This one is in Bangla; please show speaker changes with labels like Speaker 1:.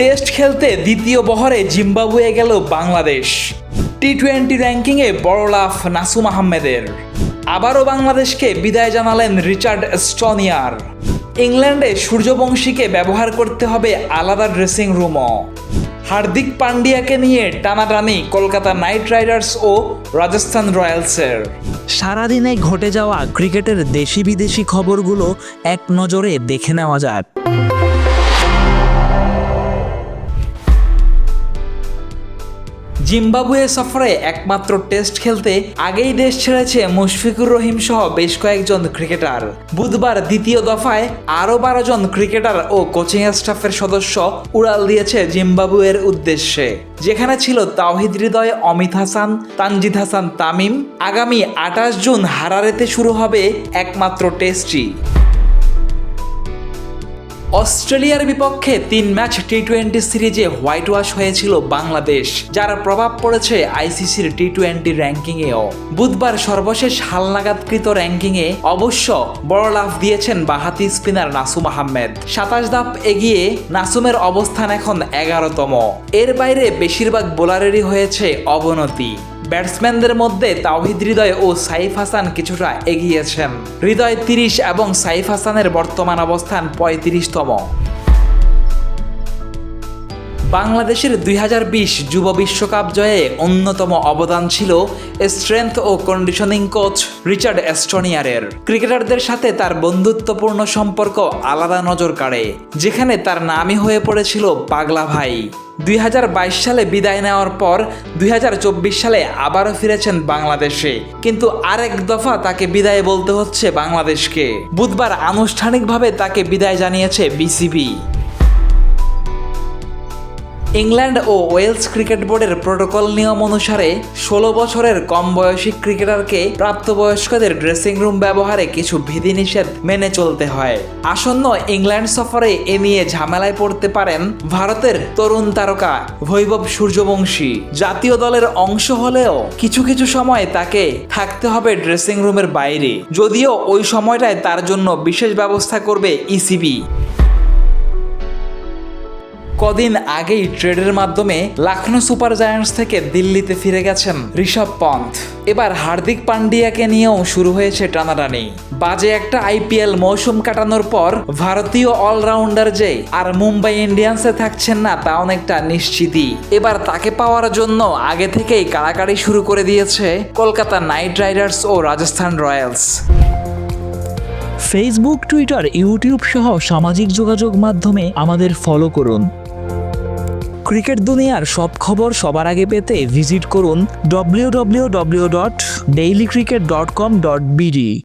Speaker 1: টেস্ট খেলতে দ্বিতীয় বহরে জিম্বাবুয়ে গেল বাংলাদেশ। টি-20 র্যাঙ্কিংয়ে বড় লাফ নাসুম আহমেদের। আবারও বাংলাদেশকে বিদায় জানালেন রিচার্ড স্টনিয়ার। ইংল্যান্ডে সূর্যবংশীকে ব্যবহার করতে হবে আলাদা ড্রেসিং রুমও। হার্দিক পান্ডিয়াকে নিয়ে টানাটানি কলকাতা নাইট রাইডার্স ও রাজস্থান রয়্যালসের।
Speaker 2: সারাদিনে ঘটে যাওয়া ক্রিকেটের দেশি বিদেশি খবরগুলো এক নজরে দেখে নেওয়া যাক।
Speaker 1: জিম্বাবুয়ে সফরে একমাত্র টেস্ট খেলতে আগেই দেশ ছেড়েছে মুশফিকুর রহিম সহ বেশ কয়েকজন ক্রিকেটার। বুধবার দ্বিতীয় দফায় আরও 12 জন ক্রিকেটার ও কোচিং স্টাফের সদস্য উড়াল দিয়েছে জিম্বাবুয়ের উদ্দেশ্যে, যেখানে ছিল তাওহিদ হৃদয়, অমিত হাসান, তানজিদ হাসান তামিম। আগামী 28 জুন হারারেতে শুরু হবে একমাত্র টেস্টটি। অস্ট্রেলিয়ার বিপক্ষে 3 ম্যাচ টি-20 সিরিজে হোয়াইট ওয়াশ হয়েছিল বাংলাদেশ, যার প্রভাব পড়েছে আইসিসির টি-20 র্যাঙ্কিংয়েও। বুধবার সর্বশেষ হালনাগাদকৃত র্যাঙ্কিংয়ে অবশ্য বড় লাফ দিয়েছেন বাঁহাতি স্পিনার নাসুম আহমেদ। 27 ধাপ এগিয়ে নাসুমের অবস্থান এখন 11তম। এর বাইরে বেশিরভাগ বোলারেরই হয়েছে অবনতি। ব্যাটসম্যানদের মধ্যে তাওহিদ হৃদয় ও সাইফ হাসান কিছুটা এগিয়েছেন। হৃদয় 30 এবং সাইফ হাসানের বর্তমান অবস্থান 35তম। বাংলাদেশের 2020 যুব বিশ্বকাপ জয়ে অন্যতম অবদান ছিল স্ট্রেংথ ও কন্ডিশনিং কোচ রিচার্ড স্টনিয়ারের। ক্রিকেটারদের সাথে তার বন্ধুত্বপূর্ণ সম্পর্ক আলাদা নজর কাড়ে, যেখানে তার নামই হয়ে পড়েছিল পাগলা ভাই। 2022 সালে বিদায় নেওয়ার পর 2024 সালে আবারও ফিরেছেন বাংলাদেশে, কিন্তু আরেক দফা তাকে বিদায় বলতে হচ্ছে বাংলাদেশকে। বুধবার আনুষ্ঠানিকভাবে তাকে বিদায় জানিয়েছে বিসিবি। ইংল্যান্ড ও ওয়েলস ক্রিকেট বোর্ডের প্রোটোকল নিয়ম অনুসারে 16 বছরের কম বয়সী ক্রিকেটারকে প্রাপ্তবয়স্কদের ড্রেসিং রুম ব্যবহারে কিছু বিধিনিষেধ মেনে চলতে হয়। আসন্ন ইংল্যান্ড সফরে এ নিয়ে ঝামেলায় পড়তে পারেন ভারতের তরুণ তারকা বৈভব সূর্যবংশী। জাতীয় দলের অংশ হলেও কিছু কিছু সময় তাকে থাকতে হবে ড্রেসিং রুমের বাইরে, যদিও ওই সময়টায় তার জন্য বিশেষ ব্যবস্থা করবে ইসিবি। কদিন আগেই ট্রেডের মাধ্যমে লখনৌ সুপার জায়ান্টস থেকে দিল্লিতে ফিরে গেছেন ঋষভ পন্থ। এবার হার্দিক পান্ডিয়াকে নিয়েও শুরু হয়েছে টানাটানি। বাজে একটা আইপিএল মৌসুম কাটানোর পর ভারতীয় অলরাউন্ডার যে আর মুম্বাই ইন্ডিয়ান্সে থাকছেন না তা অনেকটা নিশ্চিতই। এবার তাকে পাওয়ার জন্য আগে থেকেই কাড়াকাড়ি শুরু করে দিয়েছে কলকাতা নাইট রাইডার্স ও Rajasthan Royals.
Speaker 2: Facebook, Twitter, YouTube সহ সামাজিক যোগাযোগ মাধ্যমে আমাদের ফলো করুন। ক্রিকেট দুনিয়ার সব খবর সবার আগে পেতে ভিজিট করুন www.dailycricket.com.bd।